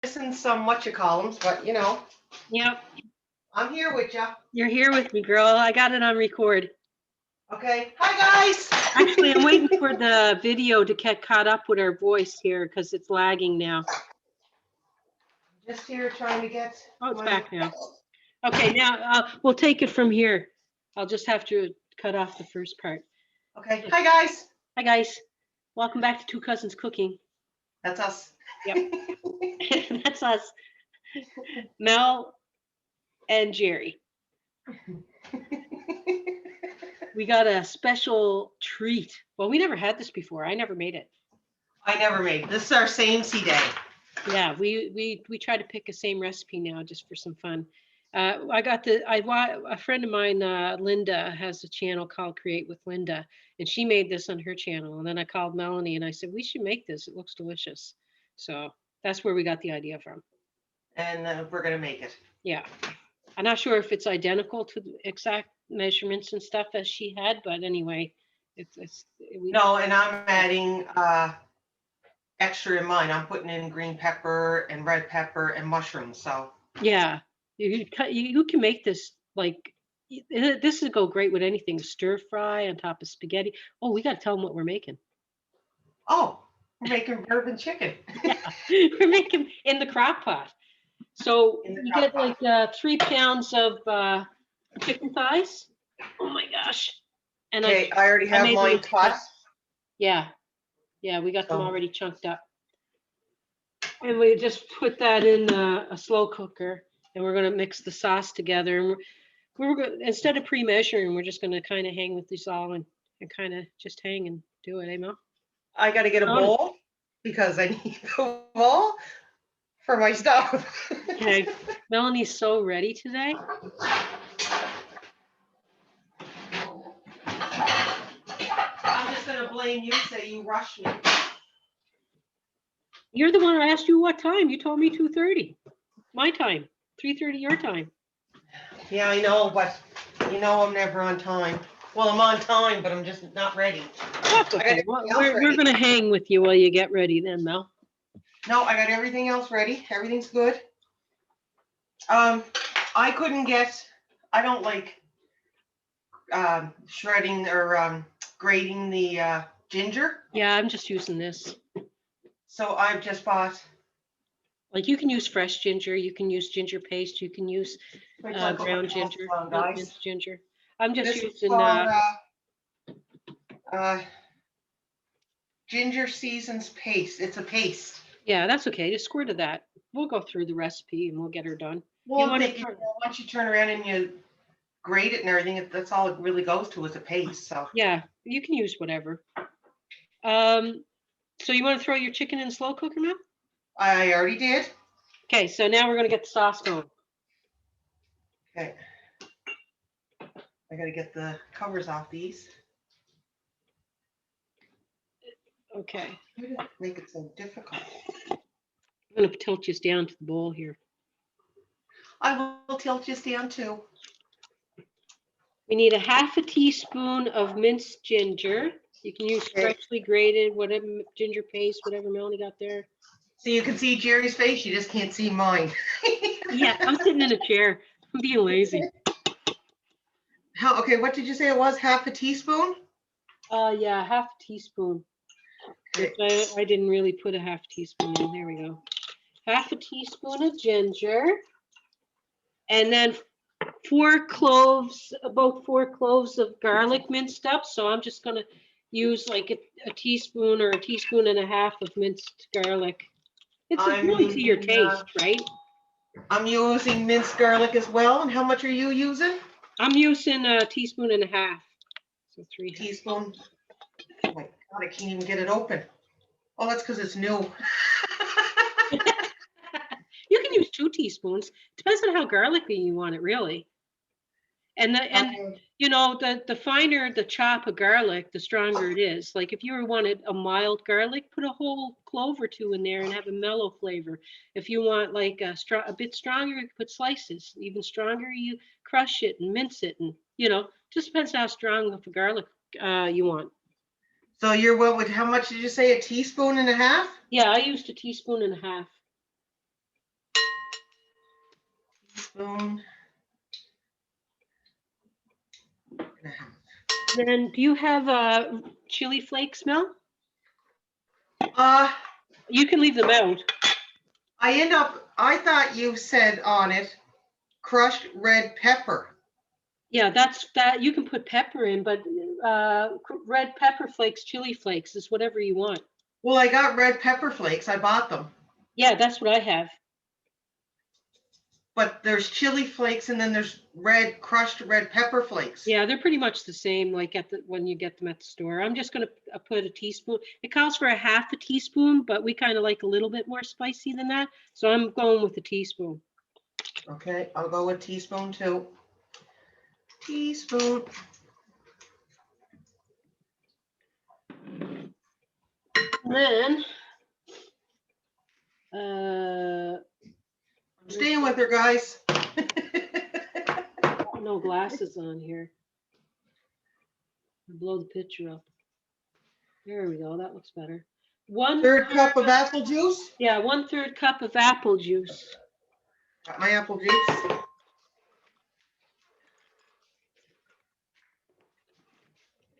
Missing some whatchamacallums, but you know, Yep, I'm here with you. you're here with me, girl. I got it on record. Okay. Hi guys. Actually, I'm waiting for the video to get caught up with our voice here because it's lagging now. Just here trying to get Oh, it's my. back now. Okay, now we'll take it from here. I'll just have to cut off the first part. Okay. Hi guys. Hi, guys. Welcome back to Two Cousins Cooking. That's us. Yep. That's us, Mel and Jerry. We got a special treat. Well, we never had this before. I never made it. I never made. This is our same C day. Yeah, we try to pick the same recipe now just for some fun. A friend of mine, Linda, has a channel called Create with Linda, and she made this on her channel. And then I called Melanie and I said, we should make this. It looks delicious. So that's where we got the idea from. And we're gonna make it. Yeah. I'm not sure if it's identical to the exact measurements and stuff as she had, but anyway, No, and I'm adding extra in mine. I'm putting in green pepper and red pepper and mushrooms. So yeah, you can make this like this would go great with anything. Stir fry on top of spaghetti. Oh, we got to tell them what we're making. oh, we're making bourbon chicken. Yeah, we're making in the crock pot. So you get like 3 pounds of chicken thighs. Oh my gosh! And Okay, I already have mine cut. Yeah, we got them already chunked up. And we just put that in a slow cooker, and we're going to mix the sauce together. And we're going instead of pre-measuring, we're just going to kind of hang with these all and kind of just hang and do it, Mel? I got to get a bowl because I need the bowl for my stuff. Okay, Melanie's so ready today. I'm just going to blame you, say you rushed me. You're the one who asked you what time. You told me 2:30. My time. 3:30 your time. Yeah, I know, but you know I'm never on time. Well, I'm on time, but I'm just not ready. That's okay. We're going to hang with you while you get ready then, Mel. No, I got everything else ready. Everything's good. I couldn't get, I don't like shredding or grating the ginger. Yeah, I'm just using this. So I've just bought. Like you can use fresh ginger, you can use ginger paste, you can use ground ginger, minced ginger. I'm just using ginger seasons paste. It's a paste. Yeah, that's okay. Just squirt of that. We'll go through the recipe and we'll get her done. Well, once you turn around and you grate it and everything, that's all it really goes to is a paste. So yeah, you can use whatever. So you want to throw your chicken in the slow cooker now? I already did. Okay, so now we're going to get the sauce going. Okay. I got to get the covers off these. Okay. Why did it make it so difficult? I'm going to tilt you down to the bowl here. I will tilt you down too. We need a 1/2 teaspoon of minced ginger. You can use freshly grated, whatever ginger paste, whatever Melanie got there. So you can see Jerry's face, you just can't see mine. Yeah, I'm sitting in a chair. I'm being lazy. Okay, what did you say it was? 1/2 teaspoon? Yeah, 1/2 teaspoon. Okay. I didn't really put a 1/2 teaspoon in. There we go. 1/2 teaspoon of ginger. And then 4 cloves, about 4 cloves of garlic minced up. So I'm just going to use like a teaspoon or a teaspoon and a half of minced garlic. It's really to your taste, right? I'm using minced garlic as well. And how much are you using? I'm using a teaspoon and a half. So 3 teaspoons. Oh my God, I can't even get it open. Oh, that's because it's new. You can use 2 teaspoons. Depends on how garlicky you want it, really. And you know, the finer the chop of garlic, the stronger it is. Like if you wanted a mild garlic, put a whole clove or 2 in there and have a mellow flavor. If you want like a bit stronger, you put slices. Even stronger, you crush it and mince it, and you know, just depends how strong of a garlic you want. So you're what? With how much did you say? A teaspoon and a half? Yeah, I used a teaspoon and a half. Spoon and a half. Then do you have chili flakes, Mel? You can leave them out. I thought you said on it, crushed red pepper. Yeah, that you can put pepper in, but red pepper flakes, chili flakes is whatever you want. Well, I got red pepper flakes. I bought them. Yeah, that's what I have. But there's chili flakes and then there's crushed red pepper flakes. Yeah, they're pretty much the same like when you get them at the store. I'm just going to put a teaspoon. It calls for a half a teaspoon, but we kind of like a little bit more spicy than that. So I'm going with a teaspoon. Okay, I'll go with teaspoon too. Teaspoon. And then I'm staying with her, guys. no glasses on here. Blow the picture up. There we go. That looks better. 1/3 cup of apple juice. Yeah, 1/3 cup of apple juice. Got my apple juice.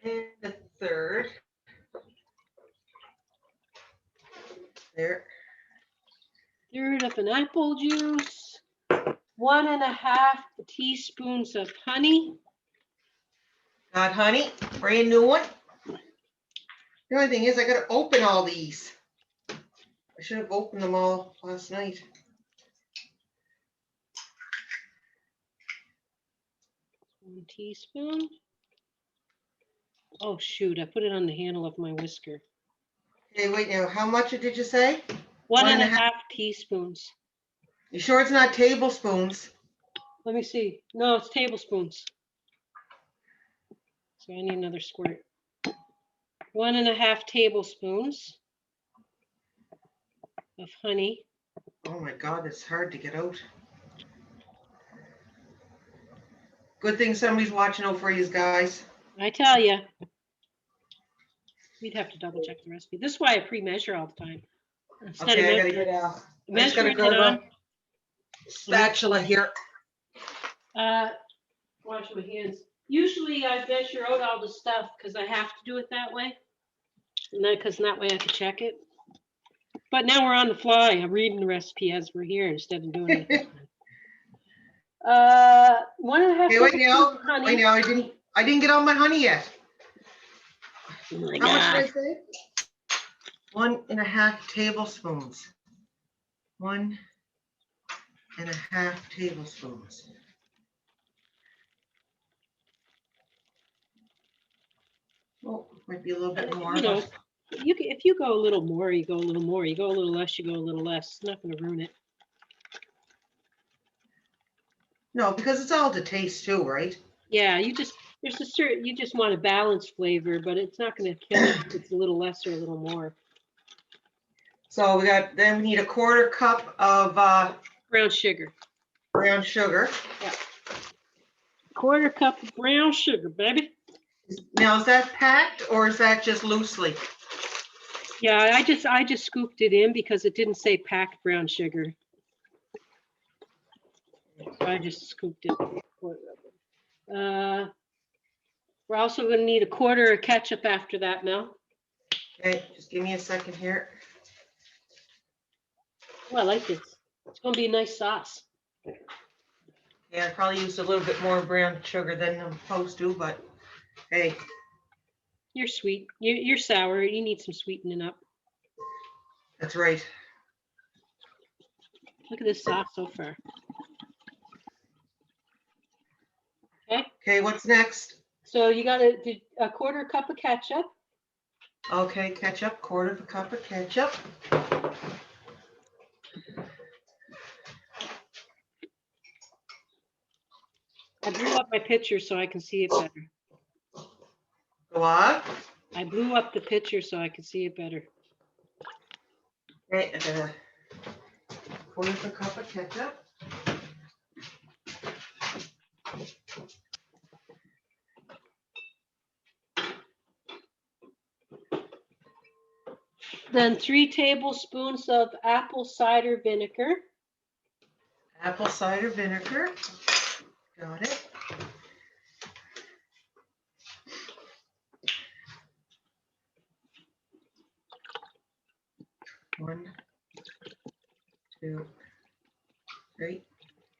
And a third. There. Third of an apple juice. 1.5 teaspoons of honey. Got honey, brand new one. The only thing is I gotta open all these. I should have opened them all last night. One teaspoon. Oh shoot, I put it on the handle of my whisker. Okay, wait now, how much did you say? 1.5 teaspoons. You sure it's not tablespoons? Let me see. No, it's tablespoons. So I need another squirt. 1.5 tablespoons of honey. Oh my God, it's hard to get out. Good thing somebody's watching out for you guys. I tell you. We'd have to double check the recipe. This is why I pre-measure all the time. Instead Okay, of I gotta get out. I just measuring gotta it grab on. a spatula here. Wash my hands. Usually I measure out all the stuff because I have to do it that way. And then because that way I can check it. But now we're on the fly. I'm reading the recipe as we're here instead of doing it. 1.5 Okay, wait now. honey. Wait now, I didn't get all my honey yet. Oh my How much God. did I say? 1.5 tablespoons. 1.5 tablespoons. Oh, might be a little bit more. You know, if you go a little more, you go a little more. You go a little less, you go a little less. It's not going to ruin it. No, because it's all to taste too, right? Yeah, you just want a balanced flavor, but it's not going to kill it if it's a little less or a little more. So we need 1/4 cup of Brown sugar. brown sugar. Yeah. 1/4 cup of brown sugar, baby. Now is that packed or is that just loosely? Yeah, I just scooped it in because it didn't say packed brown sugar. So I just scooped it. We're also going to need 1/4 of ketchup after that, Mel. Okay, just give me a second here. Oh, I like this. It's going to be a nice sauce. Yeah, I probably used a little bit more brown sugar than I'm supposed to, but hey. You're sweet. You're sour. You need some sweetening up. That's right. Look at this sauce so far. Okay. Okay, what's next? So you got a 1/4 cup of ketchup. Okay, ketchup, 1/4 cup of ketchup. I blew up my picture so I can see it better. What? I blew up the picture so I can see it better. Okay, 1/4 cup of ketchup. Then 3 tablespoons of apple cider vinegar. Apple cider vinegar. Got it. One, two, three.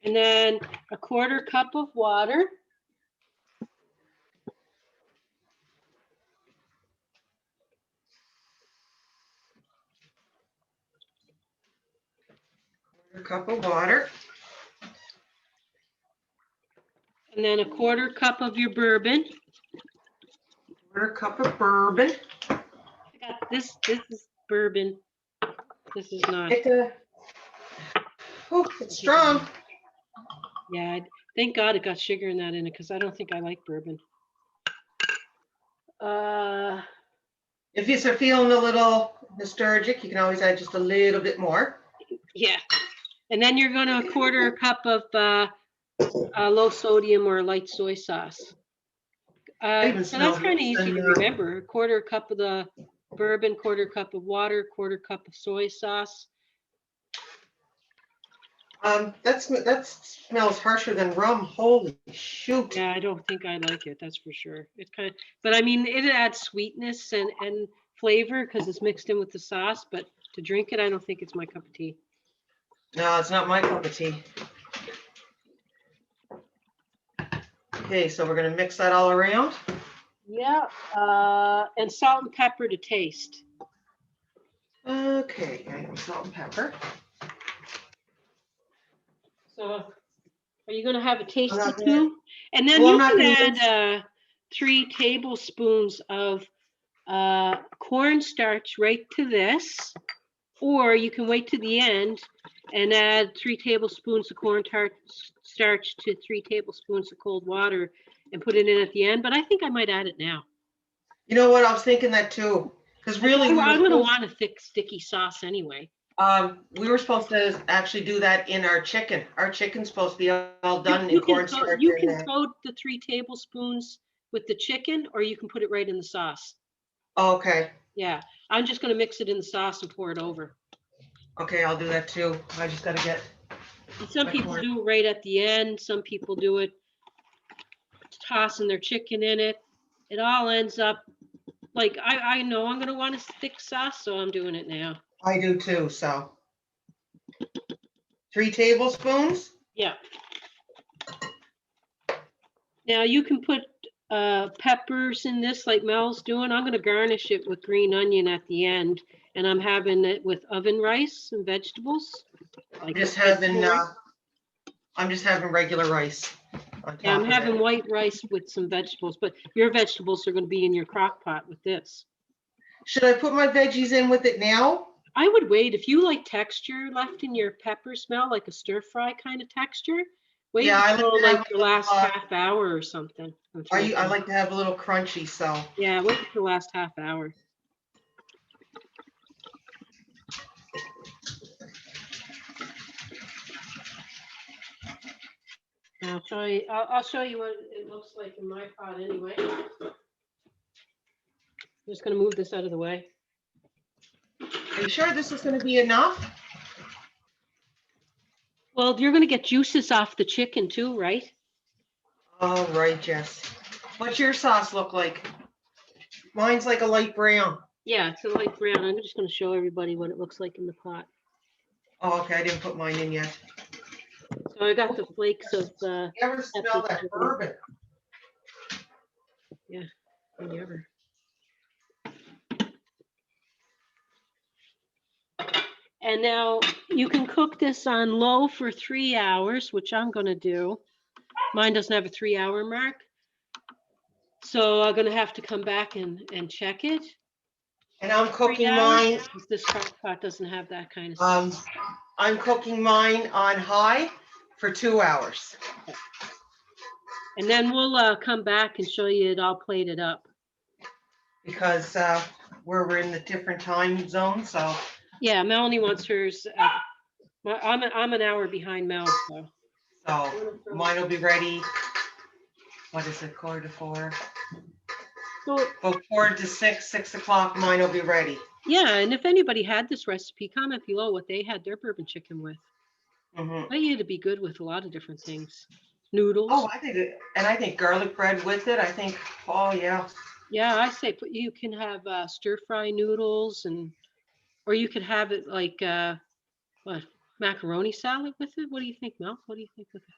And then a 1/4 cup of water. A cup of water. And then a 1/4 cup of your bourbon. 1/4 cup of bourbon. I got this is bourbon. This is not. It's strong. Yeah, thank God it got sugar in that in it because I don't think I like bourbon. If you're feeling a little nostalgic, you can always add just a little bit more. Yeah. And then you're going to 1/4 cup of low sodium or light soy sauce. So that's kind of easy to remember. 1/4 cup of the bourbon, 1/4 cup of water, 1/4 cup of soy sauce. That smells harsher than rum. Holy shoot. Yeah, I don't think I like it. That's for sure. It's kind of, but I mean, it adds sweetness and flavor because it's mixed in with the sauce. But to drink it, I don't think it's my cup of tea. No, it's not my cup of tea. Okay, so we're gonna mix that all around. Yeah, and salt and pepper to taste. Okay, I have salt and pepper. So, are you gonna have a tasty too? And then Well, you can add 3 tablespoons of cornstarch right to this, or you can wait to the end and add 3 tablespoons of cornstarch to 3 tablespoons of cold water and put it in at the end. But I think I might add it now. You know what? I was thinking that too. Because really, I'm going to want a thick, sticky sauce anyway. We were supposed to actually do that in our chicken. Our chicken's supposed to be all done in cornstarch. You can coat the 3 tablespoons with the chicken, or you can put it right in the sauce. Okay. Yeah, I'm just going to mix it in the sauce and pour it over. Okay, I'll do that too. I just got to get. Some people do it right at the end. Some people do it tossing their chicken in it. It all ends up like I know I'm going to want a thick sauce, so I'm doing it now. I do too. So 3 tablespoons. Yeah. Now you can put peppers in this like Mel's doing. I'm going to garnish it with green onion at the end, and I'm having it with oven rice and vegetables. Like I'm just having regular rice. Yeah, I'm having white rice with some vegetables, but your vegetables are going to be in your crock pot with this. Should I put my veggies in with it now? I would wait. If you like texture left in your pepper smell, like a stir fry kind of texture, wait until like the last half hour or something. I like to have a little crunchy, so. Yeah, wait until the last half hour. I'll show you what it looks like in my pot anyway. I'm just going to move this out of the way. Are you sure this is going to be enough? Well, you're going to get juices off the chicken too, right? All right, Jess. What's your sauce look like? Mine's like a light brown. Yeah, it's a light brown. I'm just going to show everybody what it looks like in the pot. Oh, okay. I didn't put mine in yet. So I got the flakes of. You ever smell that bourbon? Yeah, never. And now you can cook this on low for 3 hours, which I'm going to do. Mine doesn't have a 3-hour mark. So I'm going to have to come back and check it. And I'm cooking mine. This crock pot doesn't have that kind of stuff. I'm cooking mine on high for 2 hours. And then we'll come back and show you it all plated up. Because we're in the different time zone, so. Yeah, Melanie wants hers. I'm an hour behind Mel, so. So mine will be ready. What is it, 3:45? So 4 to 6 o'clock, mine will be ready. Yeah, and if anybody had this recipe, comment below what they had their bourbon chicken with. Hmm. I eat to be good with a lot of different things. Noodles. Oh, I think garlic bread with it. I think, oh yeah. Yeah, I say you can have stir fry noodles or you could have it like what macaroni salad with it. What do you think, Mel? What do you think with it?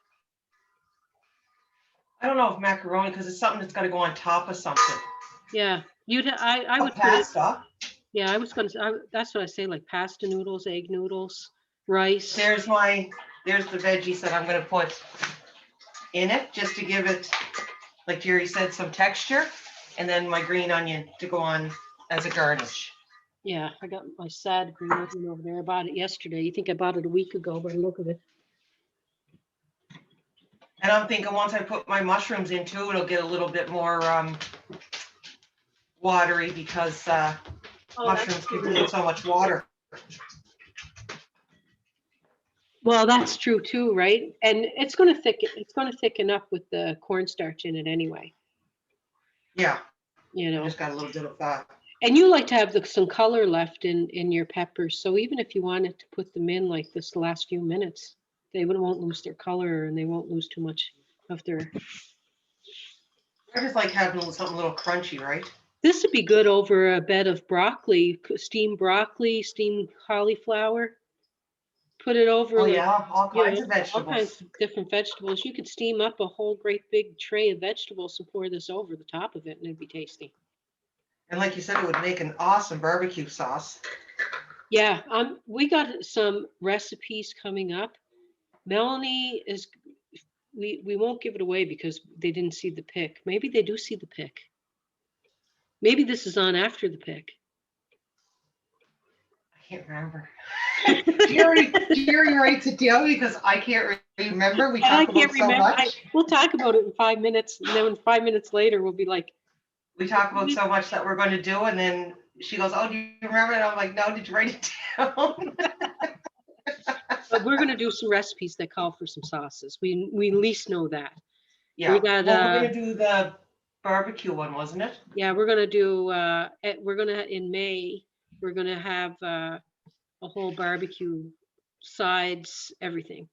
I don't know if macaroni, because it's something that's got to go on top of something. Yeah, I A would put it. pasta. Yeah, I was gonna. That's what I say, like pasta noodles, egg noodles, rice. There's the veggies that I'm gonna put in it, just to give it, like Jerry said, some texture. And then my green onion to go on as a garnish. Yeah, I got my sad green onion over there. I bought it yesterday. You think I bought it a week ago, by the look of it. And I'm thinking once I put my mushrooms in too, it'll get a little bit more watery, because Oh, mushrooms contain so much water. well, that's true too, right? And it's gonna thicken. It's gonna thicken up with the cornstarch in it anyway. Yeah, You I know. just got a little bit of that. And you like to have some color left in your peppers. So even if you wanted to put them in like this the last few minutes, won't lose their color and they won't lose too much of their. I just like having something a little crunchy, right? This would be good over a bed of broccoli, steamed cauliflower. Put it over Oh like, yeah, all you kinds know, of all kinds vegetables. of different vegetables. You could steam up a whole great big tray of vegetables and pour this over the top of it and it'd be tasty. And like you said, it would make an awesome barbecue sauce. Yeah, we got some recipes coming up. Melanie is we won't give it away because they didn't see the pic. Maybe they do see the pic. Maybe this is on after the pic. I can't remember. Jerry writes it down because I can't remember. We And I talk can't about so remember. much. We'll talk about it in 5 minutes, and then 5 minutes later, we'll be like, We talk about so much that we're going to do, and then she goes, "Oh, do you remember?" And I'm like, "No, did you write it down?" but we're gonna do some recipes that call for some sauces. We at least know that. Yeah. We got Well, we're going to do the barbecue one, wasn't it? yeah, we're gonna do we're gonna in May, we're gonna have a whole barbecue, sides, everything.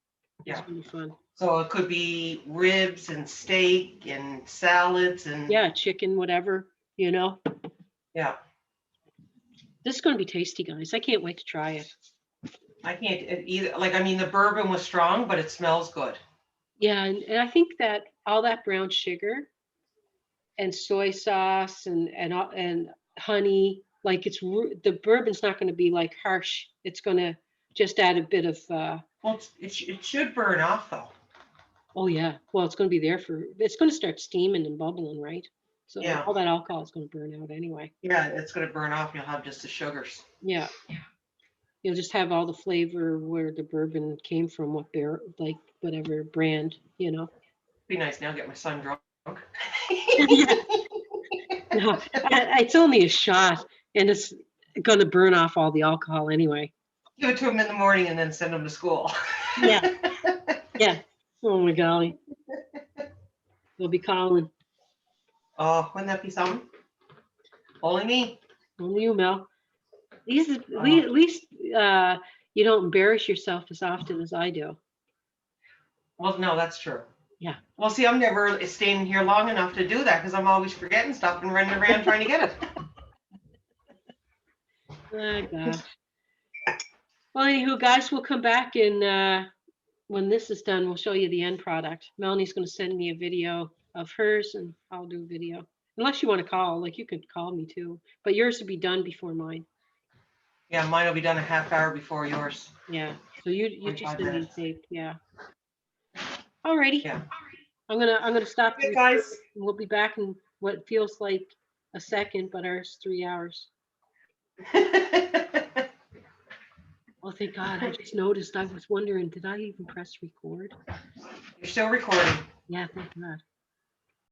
It's Yeah. gonna be fun. So it could be ribs and steak and salads and Yeah, chicken, whatever, you know. yeah. This is gonna be tasty, guys. I can't wait to try it. I can't either. Like, I mean, the bourbon was strong, but it smells good. Yeah, and I think that all that brown sugar and soy sauce and honey, like the bourbon's not going to be like harsh. It's going to just add a bit of. Well, it should burn off though. Oh yeah, well it's going to be there for. It's going to start steaming and bubbling, right? So Yeah. all that alcohol is going to burn out anyway. Yeah, it's going to burn off. You'll have just the sugars. Yeah. You'll just have all the flavor where the bourbon came from, what beer, like whatever brand, you know. Be nice now. Get my son drunk. No, it's only a shot, and it's going to burn off all the alcohol anyway. Give it to him in the morning and then send him to school. Yeah, yeah. Oh my golly, we'll be calling. Oh, wouldn't that be something? Only me. Only you, Mel. At least you don't embarrass yourself as often as I do. Well, no, that's true. Yeah. Well, see, I'm never staying here long enough to do that because I'm always forgetting stuff and running around trying to get it. Oh gosh. Well, anywho, guys, we'll come back and when this is done, we'll show you the end product. Melanie's going to send me a video of hers, and I'll do a video. Unless you want to call, like you could call me too, but yours will be done before mine. Yeah, mine will be done a half hour before yours. Yeah. So you just 45 send me minutes. tape. Yeah. Alrighty. Yeah. I'm gonna stop. Okay, guys. We'll be back in what feels like a second, but ours 3 hours. Oh, thank God. I just noticed. I was wondering, did I even press record? You're still recording. Yeah, thank God.